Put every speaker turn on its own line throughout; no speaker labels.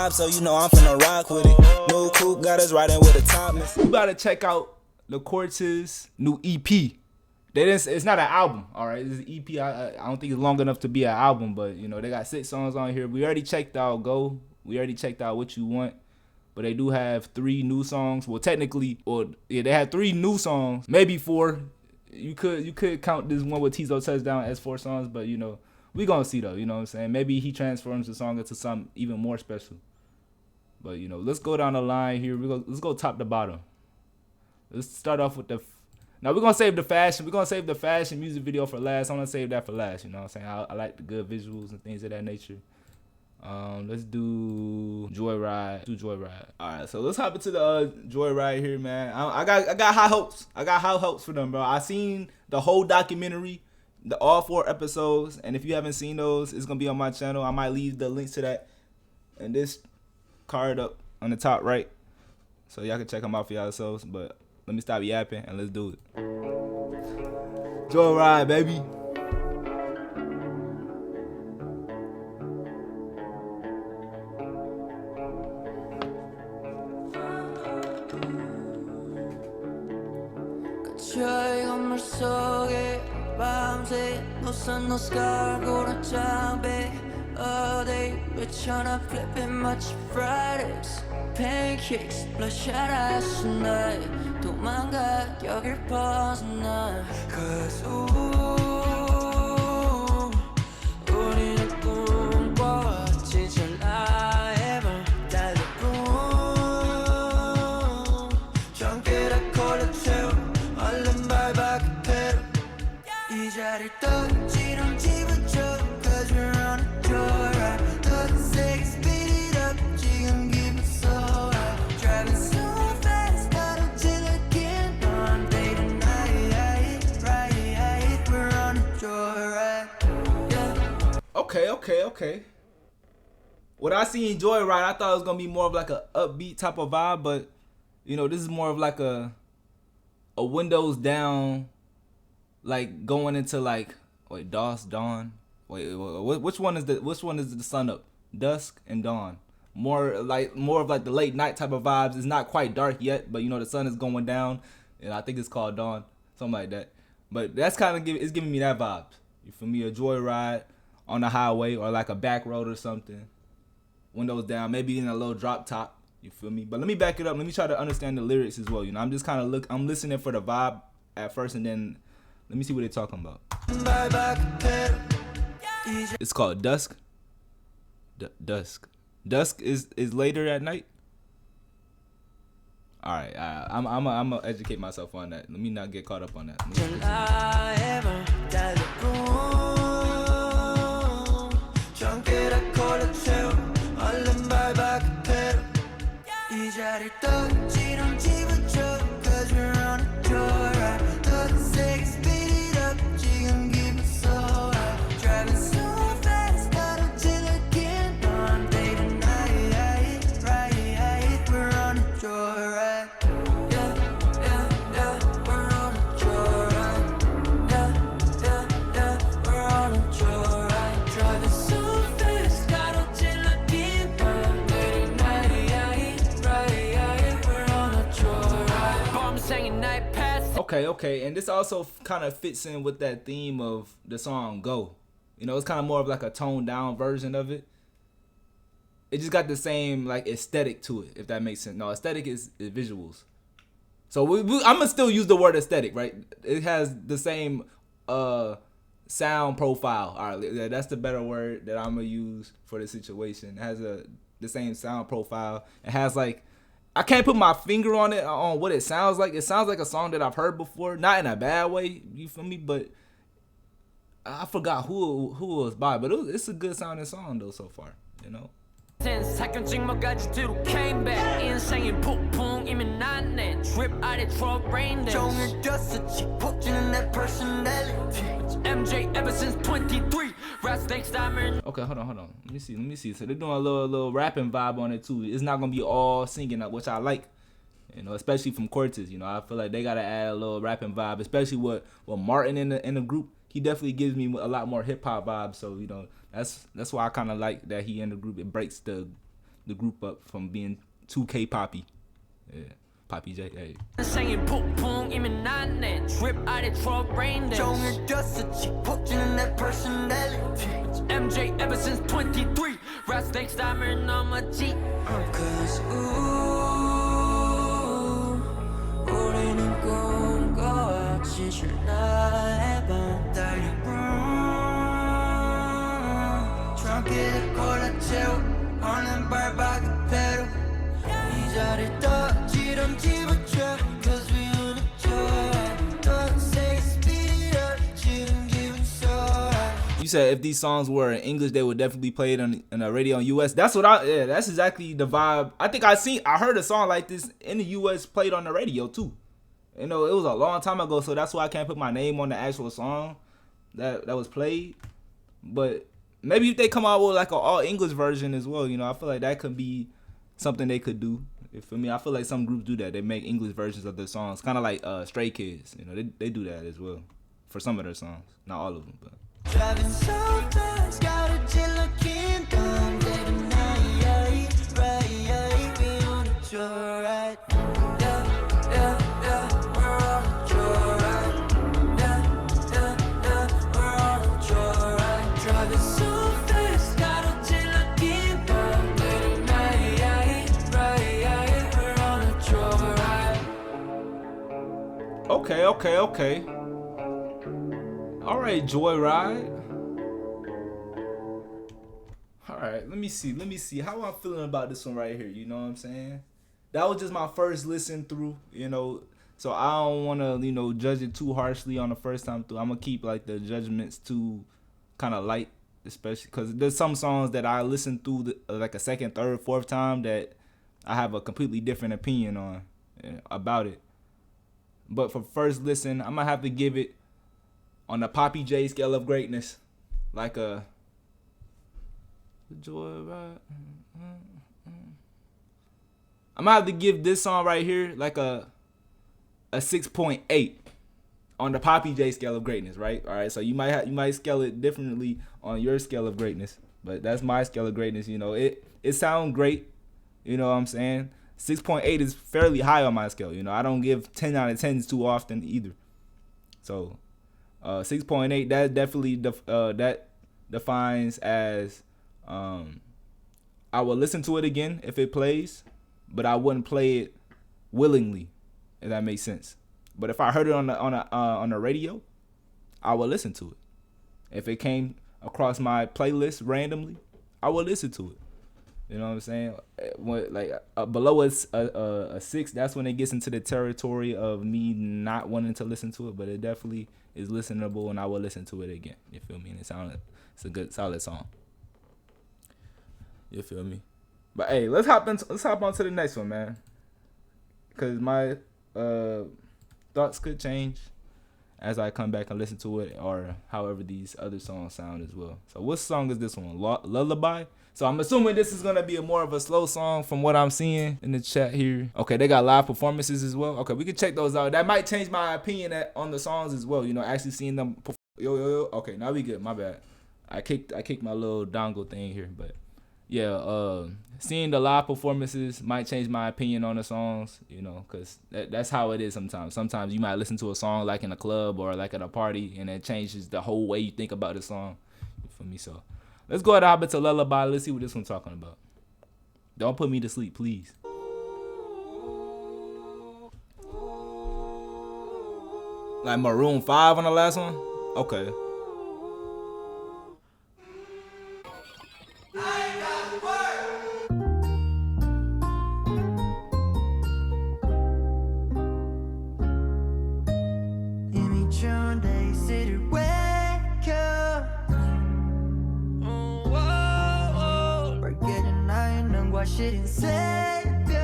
vibe, so you know I'm finna rock with it. New coupe got us riding with the Thomas.
You gotta check out the CORTIS new EP. It's not an album, all right? It's an EP. I don't think it's long enough to be an album, but you know they got 6 songs on here. We already checked out Go. We already checked out What You Want. But they do have 3 new songs. Well, technically, they have 3 new songs, maybe 4. You could count this one with Tizo Touchdown as 4 songs, but you know, we gonna see though, you know what I'm saying? Maybe he transforms the song into something even more special. But you know, let's go down the line here. Let's go top to bottom. Let's start off with now we're gonna save the fashion. We're gonna save the fashion music video for last. I'm gonna save that for last, you know what I'm saying? I like the good visuals and things of that nature. Let's do Joyride. Alright, so let's hop into the Joyride here, man. I got high hopes. I got high hopes for them, bro. I seen the whole documentary, all 4 episodes, and if you haven't seen those, it's gonna be on my channel. I might leave the links to that and this card up on the top right, so y'all can check them out for yourselves. But let me stop yapping and let's do it. Joyride, baby.
저희 건물 속에 밤새 노선 깔고는 장배 어디 외쳐나 flipping much Fridays pancakes bloodshot eyes tonight 도망가 여길 벗어나 Cause 우리는 꿈꿔 진짜 나의 맘 달려뿐 전기라 콜라 채워 얼른 밟아 그대로 이 자리를 어지럼지부터 Cause we're on a joyride 더 세게 speed it up 지금 기분 so high Driving so fast 나도 지나긴 on day to night right We're on a joyride
yeah. Okay. What I see in Joyride, I thought it was gonna be more of like a upbeat type of vibe, but you know, this is more of like a windows down, like going into like dawn. Which one is the sun up? Dusk and dawn. More of like the late night type of vibes. It's not quite dark yet, but you know the sun is going down, and I think it's called dawn, something like that. But that's kind of giving me that vibe. You feel me? A joyride on the highway or like a back road or something. Windows down, maybe in a little drop top. You feel me? But let me back it up. Let me try to understand the lyrics as well. You know, I'm just kind of I'm listening for the vibe at first, and then let me see what they're talking about. It's called Dusk. Dusk. Dusk is later at night. All right, I'm gonna educate myself on that. Let me not get caught up on that.
Cause we're on a joyride 더 세게 speed it up 지금 기분 so high Driving so fast 나도 지나긴 on day to night right We're on a joyride yeah We're on a joyride yeah We're on a joyride Driving so fast 나도 지나긴 on day to night right We're on a joyride Bomb singing night pass
Okay, and this also kind of fits in with that theme of the song Go. You know, it's kind of more of like a toned down version of it. It just got the same like aesthetic to it, if that makes sense. No, aesthetic is visuals. So I'm gonna still use the word aesthetic, right? It has the same sound profile. All right, that's the better word that I'm gonna use for the situation. It has the same sound profile. It has like, I can't put my finger on it, on what it sounds like. It sounds like a song that I've heard before, not in a bad way, you feel me? But I forgot who it was by, but it's a good sounding song though so far, you know.
사건 찍먹까지 뒤로 came back 인생의 폭풍이미 났네 drip 아래 drop rain dance 종일 떴었지 폭주는 내 personality MJ ever since 23 rap snakes diamond.
Okay, hold on. Let me see. So they're doing a little rapping vibe on it too. It's not gonna be all singing, which I like. You know, especially from CORTIS. You know, I feel like they gotta add a little rapping vibe, especially with Martin in the group. He definitely gives me a lot more hip hop vibes. So you know, that's why I kind of like that he in the group. It breaks the the group up from being 2K Poppy. Yeah, Poppy J. Hey.
생일 폭풍이면 난내 drip 아래 drop rain dance
종일 뛰었었지 폭주는 내 personality
MJ ever since 23 rap snakes 담을 넘었지
Cause 우리는 꿈과 같이 나의 밤 달려 트렁크에 골라 채워 오는 발바닥 배로 이 자리 떠지던 집어줘 Cause we on a joyride Don't say speed up 지금 기분 so right
You said if these songs were in English, they would definitely play it on the radio in US. That's that's exactly the vibe. I think I heard a song like this in the US played on the radio too. You know, it was a long time ago, so that's why I can't put my name on the actual song that was played. But maybe if they come out with like an all English version as well, you know, I feel like that could be something they could do. You feel me? I feel like some groups do that. They make English versions of their songs, kind of like Stray Kids. You know, they do that as well for some of their songs, not all of them, but.
Driving so fast, got a chill looking dumb. Day to night, right, we on a joyride. Yeah, we're on a joyride. Yeah, we're on a joyride. Driving so fast, got a chill looking dumb. Day to night, right, we're on a joyride.
Okay. All right, Joyride. All right, let me see how I'm feeling about this one right here. You know what I'm saying? That was just my first listen through, you know, so I don't want to, you know, judge it too harshly on the first time through. I'm gonna keep like the judgments too kind of light, especially because there's some songs that I listen through like a second, third, fourth time that I have a completely different opinion on about it. But for first listen, I'm gonna have to give it on the Poppy J scale of greatness, like a Joyride. I'm gonna have to give this song right here like a 6.8 on the Poppy J scale of greatness, right? All right, so you might scale it differently on your scale of greatness, but that's my scale of greatness. You know, it sounds great. You know what I'm saying? 6.8 is fairly high on my scale. You know, I don't give 10 out of 10s too often either. So 6.8, that definitely that defines as I will listen to it again if it plays, but I wouldn't play it willingly, if that makes sense. But if I heard it on the radio, I would listen to it. If it came across my playlist randomly, I would listen to it. You know what I'm saying? Below a 6, that's when it gets into the territory of me not wanting to listen to it. But it definitely is listenable, and I will listen to it again. You feel me? And it's a good, solid song. You feel me? But hey, let's hop on to the next one, man. Cause my thoughts could change as I come back and listen to it, or however these other songs sound as well. So what song is this one? Lullaby? So I'm assuming this is gonna be more of a slow song from what I'm seeing in the chat here. Okay, they got live performances as well. Okay, we can check those out. That might change my opinion on the songs as well. You know, actually seeing them. Yo. Okay, now we good. My bad. I kicked my little dongle thing here, but yeah, seeing the live performances might change my opinion on the songs. You know, cause that's how it is sometimes. Sometimes you might listen to a song like in a club or like at a party, and it changes the whole way you think about the song. You feel me? So. Let's go ahead and hop into Lullaby. Let's see what this one's talking about. Don't put me to sleep, please. Like Maroon 5 on the last one? Okay.
싫은 새벽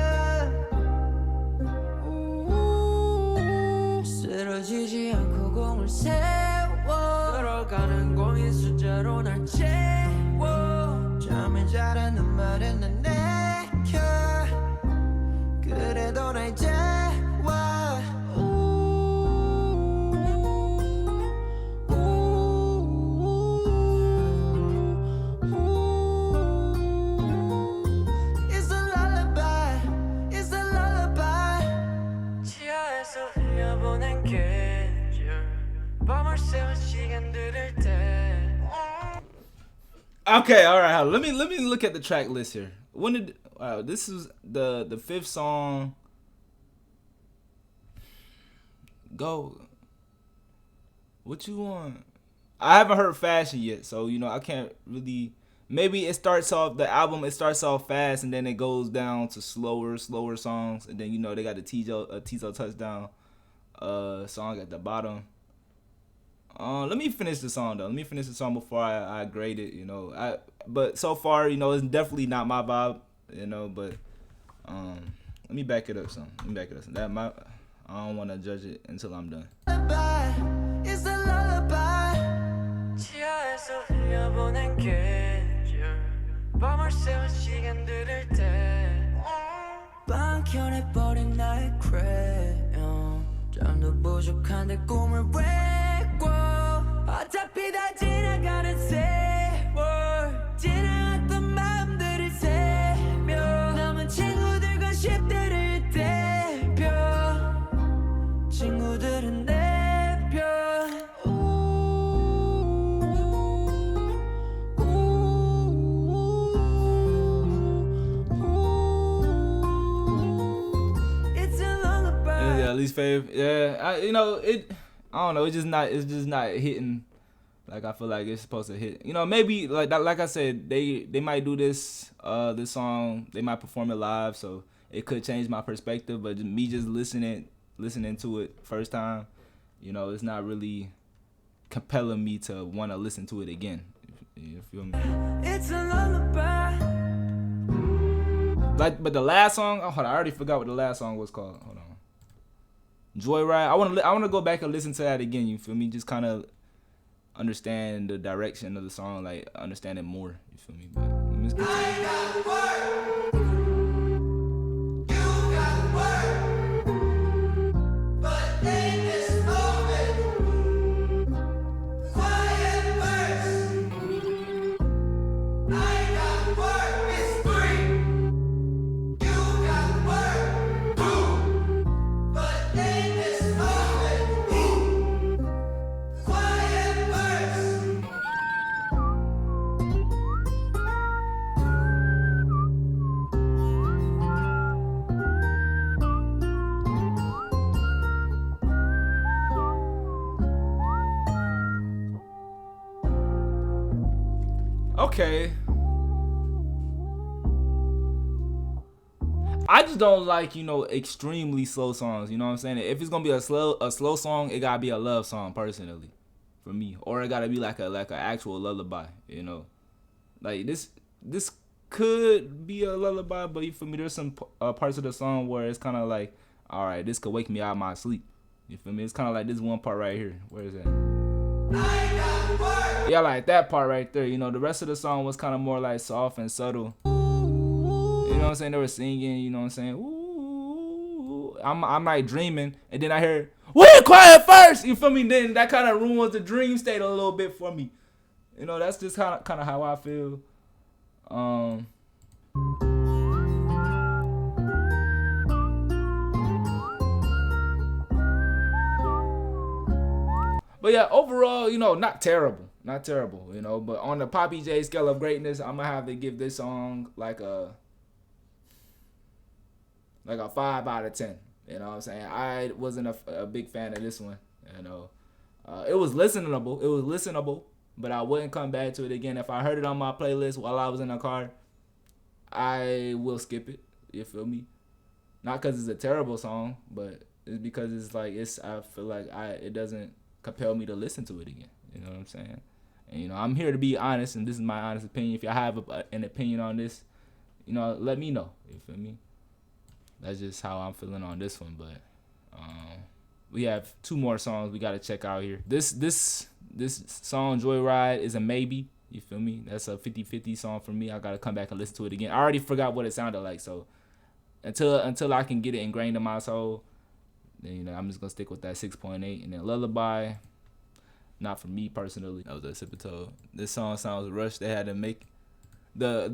쓰러지지 않고 공을 세워 걸어가는 공의 숫자로 날 채워 잠을 자라는 말은 난 내켜 그래도 날 재워 It's
Okay, all right. Let me look at the track list here. When did this is the fifth song. Go. What you want? I haven't heard Fashion yet, so I can't really. Maybe it starts off the album. It starts off fast and then it goes down to slower songs, and then they got the Tizo Touchdown song at the bottom. Let me finish the song though. Let me finish the song before I grade it. But so far, it's definitely not my vibe. But let me back it up some. I don't want to judge it until I'm done.
Lullaby, it's a lullaby. 지하에서 흘려보낸 계절 밤을 새운 시간들을 때 방켜내버린 나의 crayon 잠도 부족한데 꿈을 왜 꿔 어차피 다 지나가는 세월 지나갔던 마음들을 세며 남은 친구들과 10대를 대표 친구들은 내 편 It's a lullaby.
Yeah, least favorite. Yeah, I don't know. It's just not hitting like I feel like it's supposed to hit. Maybe like I said, they might do this song. They might perform it live, so it could change my perspective. But me just listening to it first time, it's not really compelling me to want to listen to it again. You feel me?
It's a lullaby.
But the last song, hold on, I already forgot what the last song was called. Hold on. Joyride. I want to go back and listen to that again. You feel me? Just kind of understand the direction of the song, like understand it more. You feel me? But let me just continue. Okay. I just don't like, extremely slow songs. You know what I'm saying? If it's gonna be a slow song, it gotta be a love song personally, for me, or it gotta be like a actual lullaby. Like this could be a lullaby, but for me, there's some parts of the song where it's kind of like, all right, this could wake me out of my sleep. You feel me? It's kind of like this one part right here. Where is that? Yeah, like that part right there. The rest of the song was kind of more like soft and subtle. You know what I'm saying? They were singing, you know what I'm saying? Ooh, I'm like dreaming, and then I hear, "We're quiet first." You feel me? Then that kind of ruins the dream state a little bit for me. That's just kind of how I feel. But yeah, overall, not terrible. But on the Poppy J scale of greatness, I'm gonna have to give this song like a 5 out of 10. You know what I'm saying? I wasn't a big fan of this one. It was listenable. But I wouldn't come back to it again. If I heard it on my playlist while I was in the car, I will skip it. You feel me? Not because it's a terrible song, but it's because I feel like it doesn't compel me to listen to it again. You know what I'm saying? And I'm here to be honest, and this is my honest opinion. If y'all have an opinion on this, let me know. You feel me? That's just how I'm feeling on this one. But we have 2 more songs we gotta check out here. This song Joyride is a maybe. You feel me? That's a 50-50 song for me. I gotta come back and listen to it again. I already forgot what it sounded like, so until I can get it ingrained in my soul, then I'm just gonna stick with that 6.8. And then Lullaby, not for me personally. That was a Sipito. This song sounds rushed. They had to make the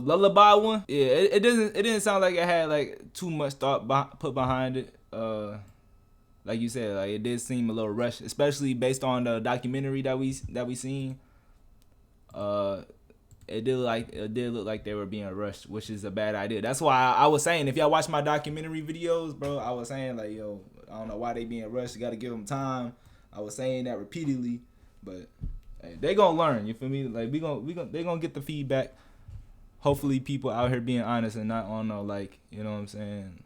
Lullaby one. Yeah, it didn't sound like it had like too much thought put behind it. Like you said, like it did seem a little rushed, especially based on the documentary that we seen. it did look like they were being rushed, which is a bad idea. That's why I was saying, if y'all watch my documentary videos, bro, I was saying like, yo, I don't know why they being rushed. You got to give them time. I was saying that repeatedly, but hey, they gonna learn. You feel me? Like they gonna get the feedback. Hopefully, people out here being honest and not on no like, you know what I'm saying,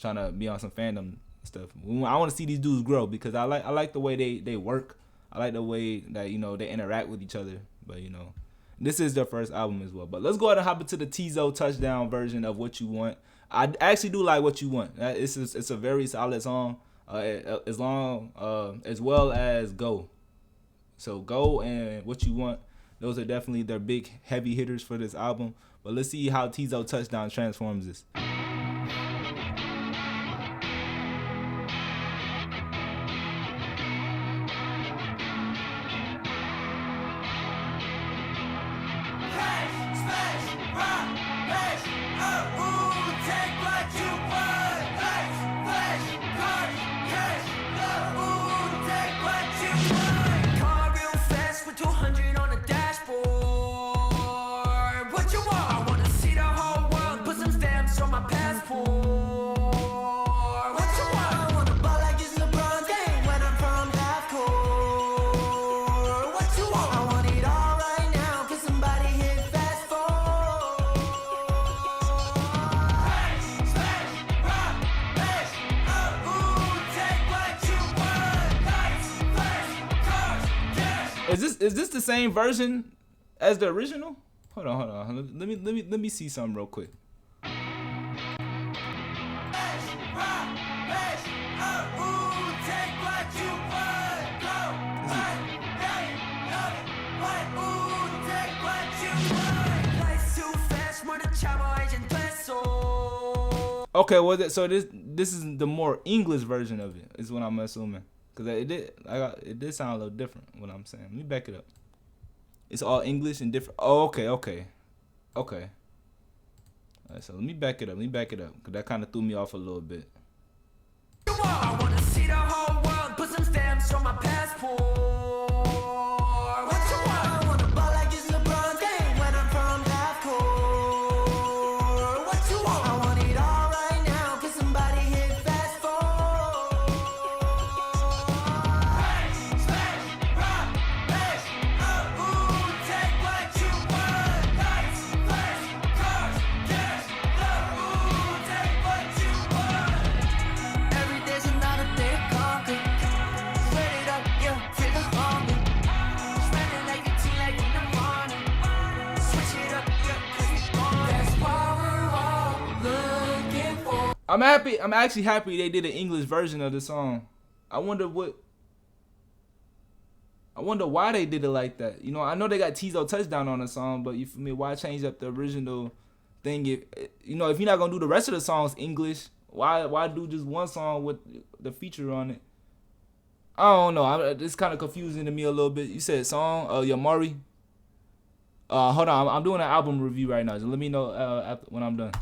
trying to be on some fandom stuff. I want to see these dudes grow because I like the way they work. I like the way that, you know, they interact with each other. But, you know, this is their first album as well. But let's go ahead and hop into the Tizo Touchdown version of What You Want. I actually do like What You Want. It's a very solid song, as well as Go. So Go and What You Want, those are definitely their big heavy hitters for this album. But let's see how Tizo Touchdown transforms this. Is this the same version as the original? Hold on. Let me see something real quick. Okay, well, so this is the more English version of it, is what I'm assuming. Cause it did sound a little different. What I'm saying. Let me back it up. It's all English and different. Oh, okay. All right, so let me back it up. Cause that kind of threw me off a little bit.
I wanna see the whole world, put some stamps on my passport. What you want? I wanna ball like it's LeBron James when I'm from half court. What you want? I want it all right now. Can somebody hit fast forward? Take what you want. Lights, flash, cars, cash, love. Take what you want. Every day's another day to conquer. Sweat it up, yeah, feel the hunger. Spending like a teen, like in the morning. Switch it up, yeah, 'cause it's gone. That's what we're all looking for.
I'm actually happy they did an English version of the song. I wonder why they did it like that. You know, I know they got Tizo Touchdown on the song, but you feel me? Why change up the original thing? If you're not gonna do the rest of the songs English, why do just one song with the feature on it? I don't know. It's kind of confusing to me a little bit. You said song, Yamari. Hold on, I'm doing an album review right now. Just let me know when I'm done.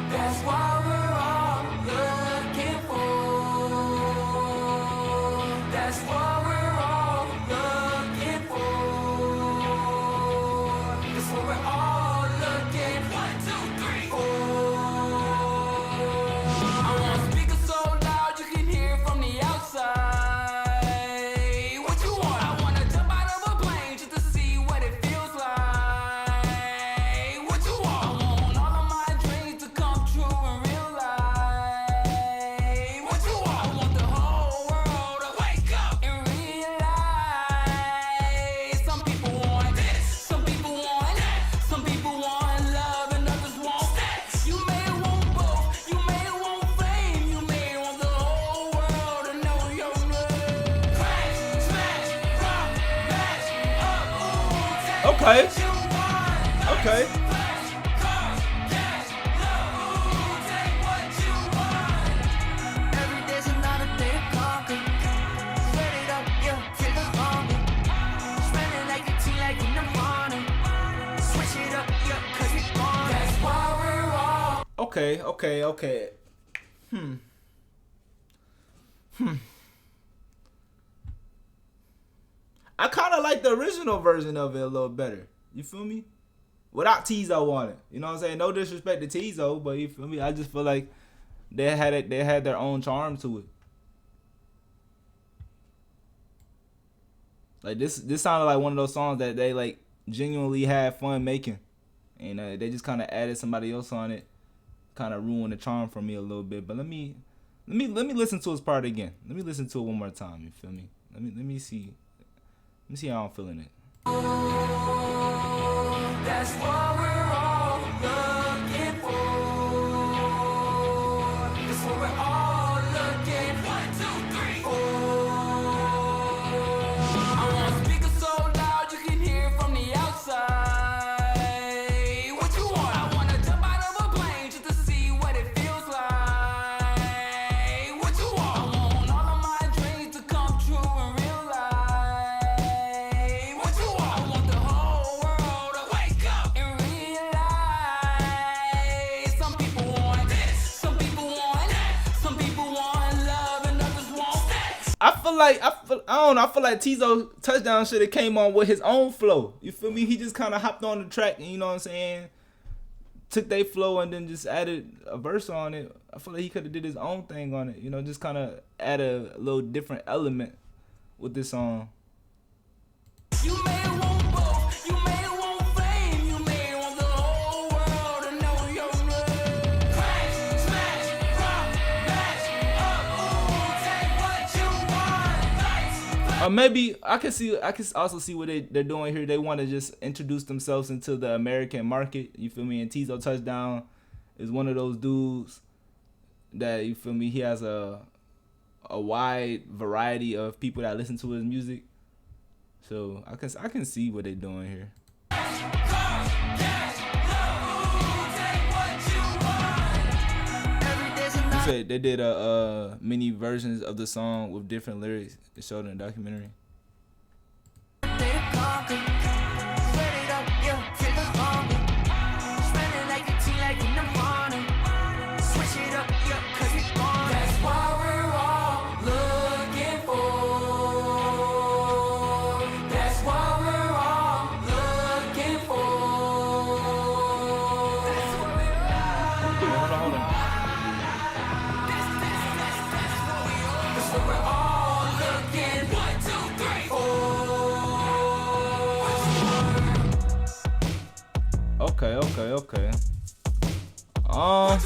That's what we're all looking for. That's what we're all looking for. That's what we're all looking. 1, 2, 3, 4. I want speakers so loud you can hear from the outside. What you want? I wanna jump out of a plane just to see what it feels like. What you want? I want all of my dreams to come true in real life. What you want? I want the whole world to wake up and realize. Some people want this, some people want that, some people want love and others want sex. You may want both, you may want fame, you may want the whole world to know your name. Crash, smash, rock, mash, up, ooh, take
Okay.
what you want.
Okay.
Flash, cars, cash, love, ooh, take what you want. Every day's another day to conquer. Sweat it up, yeah, feel the hunger. Spending like a teen, like in the morning. Switch it up, yeah, 'cause it's gone. That's why we're all.
Okay. I kind of like the original version of it a little better. You feel me? Without Tizo on it. You know what I'm saying? No disrespect to Tizo, but you feel me? I just feel like they had their own charm to it. Like this sounded like one of those songs that they like genuinely had fun making, and they just kind of added somebody else on it, kind of ruined the charm for me a little bit. But let me listen to his part again. Let me listen to it one more time. You feel me? Let me see how I'm feeling it.
That's what we're all looking for. That's what we're all looking. 1, 2, 3, 4. I want speakers so loud you can hear from the outside. What you want? I wanna jump out of a plane just to see what it feels like. What you want? I want all of my dreams to come true in real life. What you want? I want the whole world to wake up and realize. Some people want this, some people want that, some people want love and others want sex.
I feel like Tizo Touchdown should have came on with his own flow. You feel me? He just kind of hopped on the track and, you know what I'm saying, took their flow and then just added a verse on it. I feel like he could have did his own thing on it. You know, just kind of add a little different element with this song.
You may want both, you may want fame, you may want the whole world to know your name. Crash, smash, rock, mash, up, ooh, take what you want.
Or maybe I can also see what they're doing here. They want to just introduce themselves into the American market. You feel me? And Tizo Touchdown is one of those dudes that, you feel me, he has a wide variety of people that listen to his music. So I can see what they're doing here. You said they did many versions of the song with different lyrics. It showed in the documentary.
That's what we're all looking for. That's what we're all looking for. That's what we're
Hold on.
all looking. 1, 2, 3, 4.
Okay. All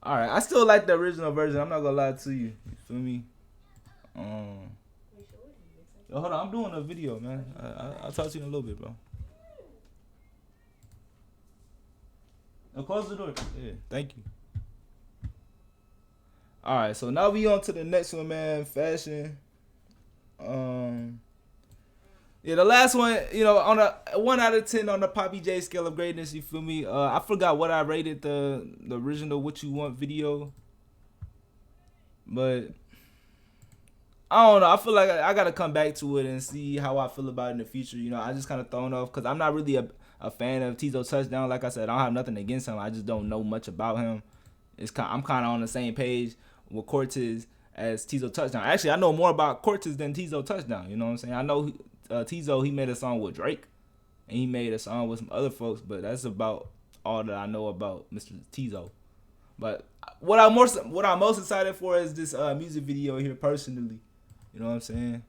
right. I still like the original version. I'm not gonna lie to you. You feel me? Yo, hold on. I'm doing a video, man. I'll talk to you in a little bit, bro. Now close the door. Yeah, thank you. All right, so now we on to the next one, man. Fashion. Yeah, the last one, you know, on a 1 out of 10 on the Poppy J scale of greatness. You feel me? I forgot what I rated the original "What You Want" video, but I don't know. I feel like I gotta come back to it and see how I feel about it in the future. You know, I just kind of thrown off because I'm not really a fan of Tizo Touchdown. Like I said, I don't have nothing against him. I just don't know much about him. I'm kind of on the same page with CORTIS as Tizo Touchdown. Actually, I know more about CORTIS than Tizo Touchdown. You know what I'm saying? I know Tizo, he made a song with Drake, and he made a song with some other folks, but that's about all that I know about Mr. Tizo. But what I'm most excited for is this music video here personally. You know what I'm saying?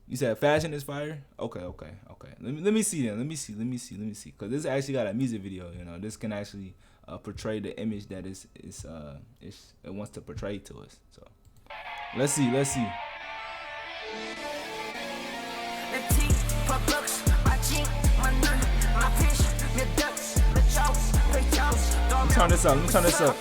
You said fashion is fire? Okay. Let me see then. Let me see. Because this actually got a music video. You know, this can actually portray the image that it wants to portray to us. So let's see. Let me turn this up.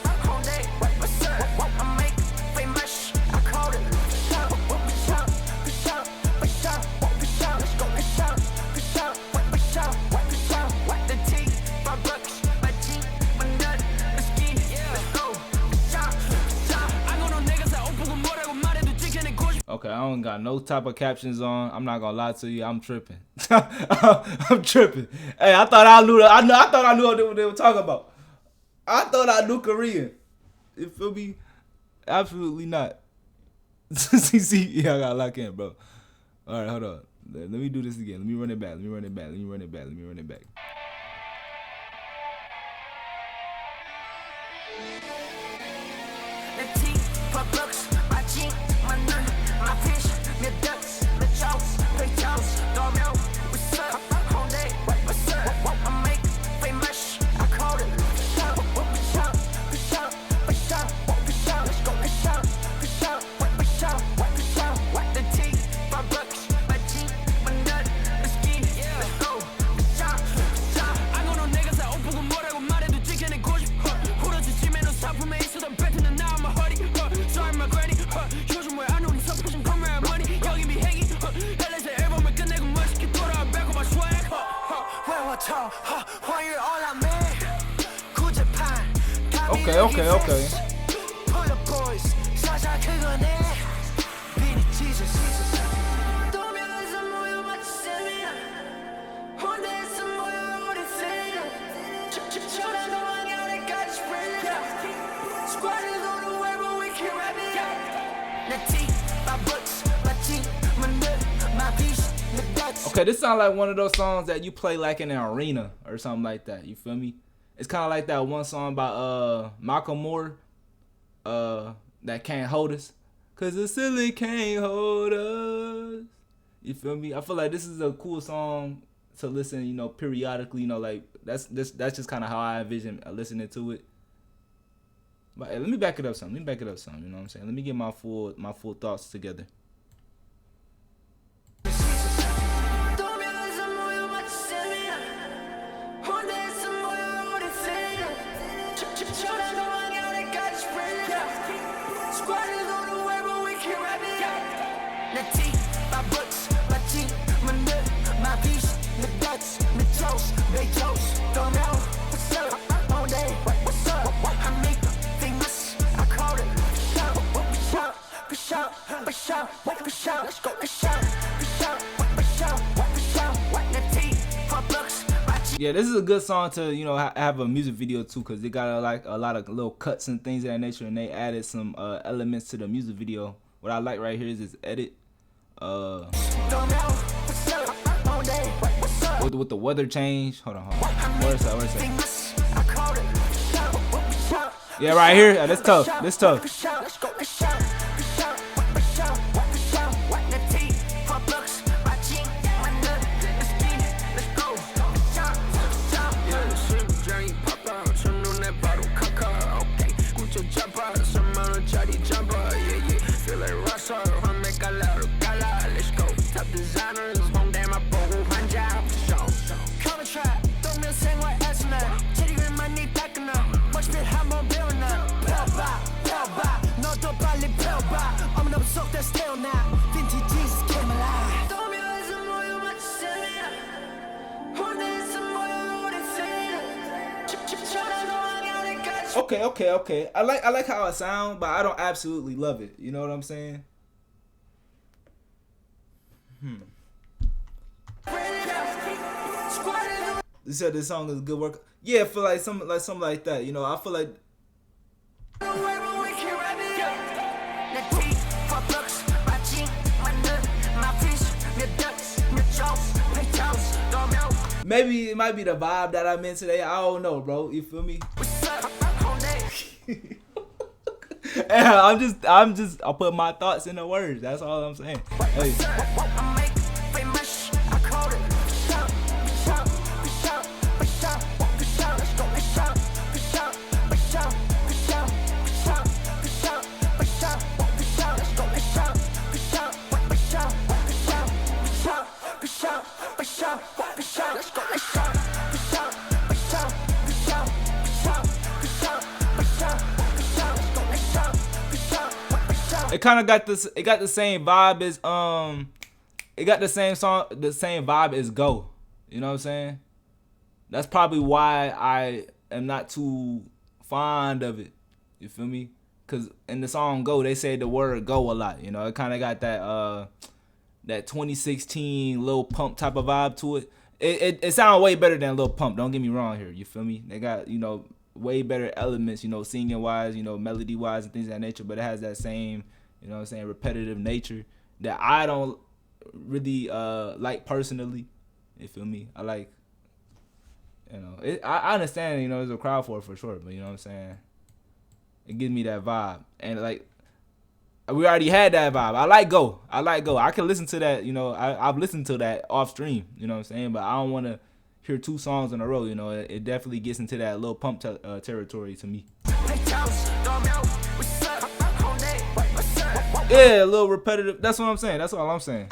Okay, I don't got no type of captions on. I'm not gonna lie to you. I'm tripping. I'm tripping. Hey, I thought I knew what they were talking about. I thought I knew Korean. You feel me? Absolutely not. See, yeah, I gotta lock in, bro. All right, hold on. Let me do this again. Let me run it back. Okay. Okay, this sounds like one of those songs that you play like in an arena or something like that. You feel me? It's kind of like that one song by Malcolm Moore, that Can't Hold Us, 'cause the ceiling can't hold us. You feel me? I feel like this is a cool song to listen, you know, periodically. You know, like that's just kind of how I envision listening to it. But hey, let me back it up some. You know what I'm saying? Let me get my full thoughts together. Yeah, this is a good song to, you know, have a music video too, cause they got a lot of little cuts and things of that nature, and they added some elements to the music video. What I like right here is this edit, with the weather change. Hold on. Where's that? Yeah, right here. Yeah, that's tough. Okay. I like how it sounds, but I don't absolutely love it. You know what I'm saying? You said this song is good work. Yeah, I feel like something like that. You know, I feel like. Maybe it might be the vibe that I'm in today. I don't know, bro. You feel me? Yeah, I'll put my thoughts in the words. That's all I'm saying. Hey. It kind of got this. It got the same vibe as It got the same vibe as Go. You know what I'm saying? That's probably why I am not too fond of it. You feel me? Cause in the song Go, they say the word go a lot. You know, it kind of got that 2016 Lil Pump type of vibe to it. It sounds way better than Lil Pump. Don't get me wrong here. You feel me? They got, you know, way better elements, you know, singing wise, you know, melody wise and things of that nature. But it has that same, you know what I'm saying, repetitive nature that I don't really like personally. You feel me? I like, you know, I understand, you know, there's a crowd for it for sure, but you know what I'm saying? It gives me that vibe. And like, we already had that vibe. I like Go. I can listen to that, you know, I've listened to that off stream, you know what I'm saying? But I don't want to hear 2 songs in a row, you know. It definitely gets into that Lil Pump territory to me. Yeah, a little repetitive. That's what I'm saying. That's all I'm saying.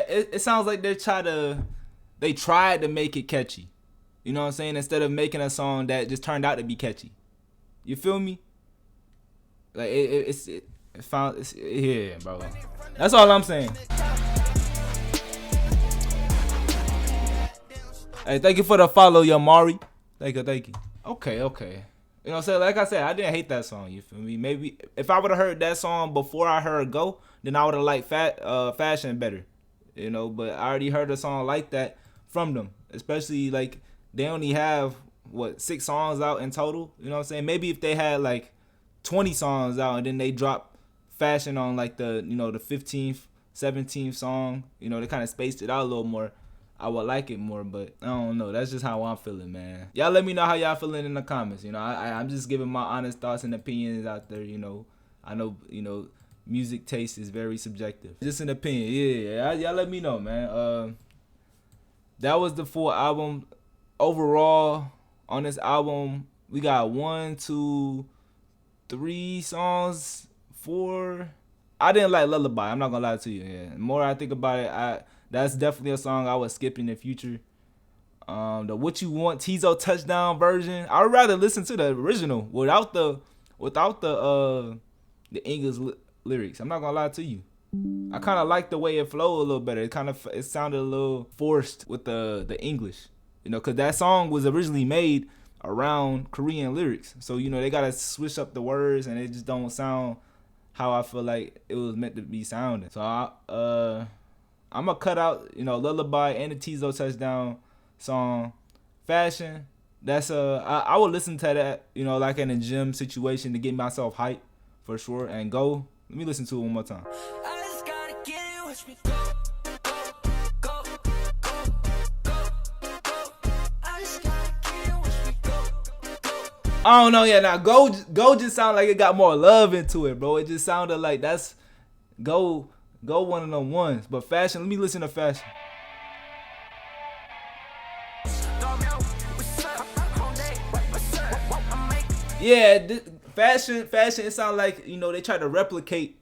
It sounds like they tried to make it catchy. You know what I'm saying? Instead of making a song that just turned out to be catchy. You feel me? Like yeah, bro. That's all I'm saying. Hey, thank you for the follow, Yamari. Thank you. Okay. You know what I'm saying? Like I said, I didn't hate that song, you feel me? Maybe if I would have heard that song before I heard Go, then I would have liked Fashion better. You know, but I already heard a song like that from them. Especially like they only have 6 songs out in total. You know what I'm saying? Maybe if they had like 20 songs out and then they drop Fashion on like the 15th, 17th song, you know, they kind of spaced it out a little more, I would like it more. But I don't know. That's just how I'm feeling, man. Y'all let me know how y'all feeling in the comments. You know, I'm just giving my honest thoughts and opinions out there. You know, I know, you know, music taste is very subjective. Just an opinion. Yeah. Y'all let me know, man. That was the full album. Overall, on this album, we got 1, 2, 3 songs, 4. I didn't like Lullaby. I'm not gonna lie to you. Yeah. The more I think about it, that's definitely a song I would skip in the future. The What You Want Tizo Touchdown version, I would rather listen to the original without the English lyrics. I'm not gonna lie to you. I kind of like the way it flowed a little better. It sounded a little forced with the English, you know, because that song was originally made around Korean lyrics. So, you know, they gotta switch up the words and it just don't sound how I feel like it was meant to be sounding. So I'm gonna cut out, you know, Lullaby and the Tizo Touchdown song. Fashion, that's I would listen to that, you know, like in a gym situation to get myself hyped for sure. And Go, let me listen to it one more time.
I just gotta get it, watch me go.
I don't know, yeah. Now Go just sound like it got more love into it, bro. It just sounded like that's Go one of them ones. But Fashion, let me listen to Fashion. Yeah, Fashion. It sounds like, you know, they try to replicate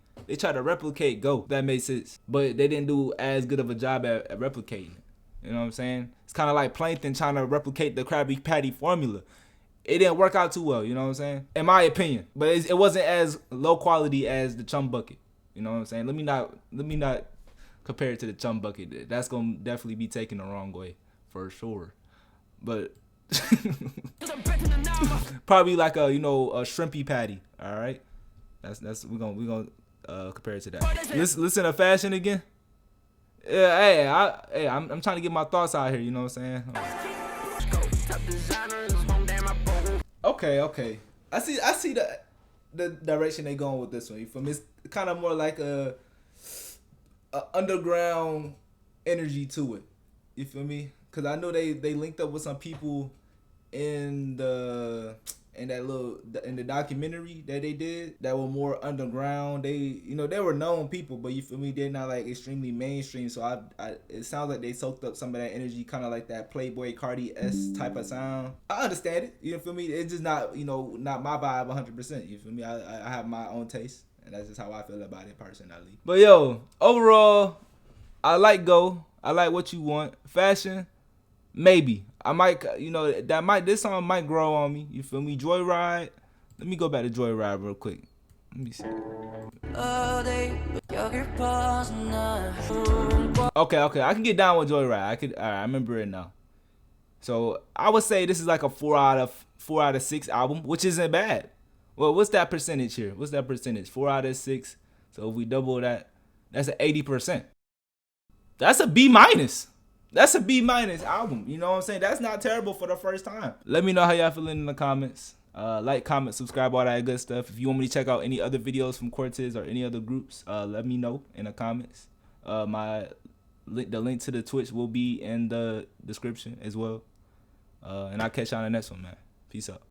Go. That makes sense, but they didn't do as good of a job at replicating it. You know what I'm saying? It's kind of like Plankton trying to replicate the Krabby Patty formula. It didn't work out too well, you know what I'm saying? In my opinion. But it wasn't as low quality as the Chum Bucket. You know what I'm saying? Let me not compare it to the Chum Bucket. That's gonna definitely be taken the wrong way, for sure. But probably like a shrimpy patty. All right, that's we're gonna compare it to that. Listen to Fashion again. Yeah, I'm trying to get my thoughts out here. You know what I'm saying? Okay. I see the direction they going with this one. You feel me? It's kind of more like a underground energy to it. You feel me? Cause I know they linked up with some people in the documentary that they did that were more underground. They were known people, but you feel me? They're not like extremely mainstream. So it sounds like they soaked up some of that energy, kind of like that Playboy Cardi-esque type of sound. I understand it. You feel me? It's just not not my vibe 100%. You feel me? I have my own taste, and that's just how I feel about it personally. But yo, overall, I like Go. I like What You Want. Fashion, maybe. I might, this song might grow on me. You feel me? Joyride. Let me go back to Joyride real quick. Let me see.
여길 벗어나
Okay, I can get down with Joyride. I remember it now. So I would say this is like a 4 out of 6 album, which isn't bad. Well, what's that percentage here? What's that percentage? 4 out of 6. So if we double that, that's an 80%. That's a B minus. That's a B minus album. You know what I'm saying? That's not terrible for the first time. Let me know how y'all feeling in the comments. Like, comment, subscribe, all that good stuff. If you want me to check out any other videos from CORTIS or any other groups, let me know in the comments. The link to the Twitch will be in the description as well. And I'll catch y'all on the next one, man. Peace out.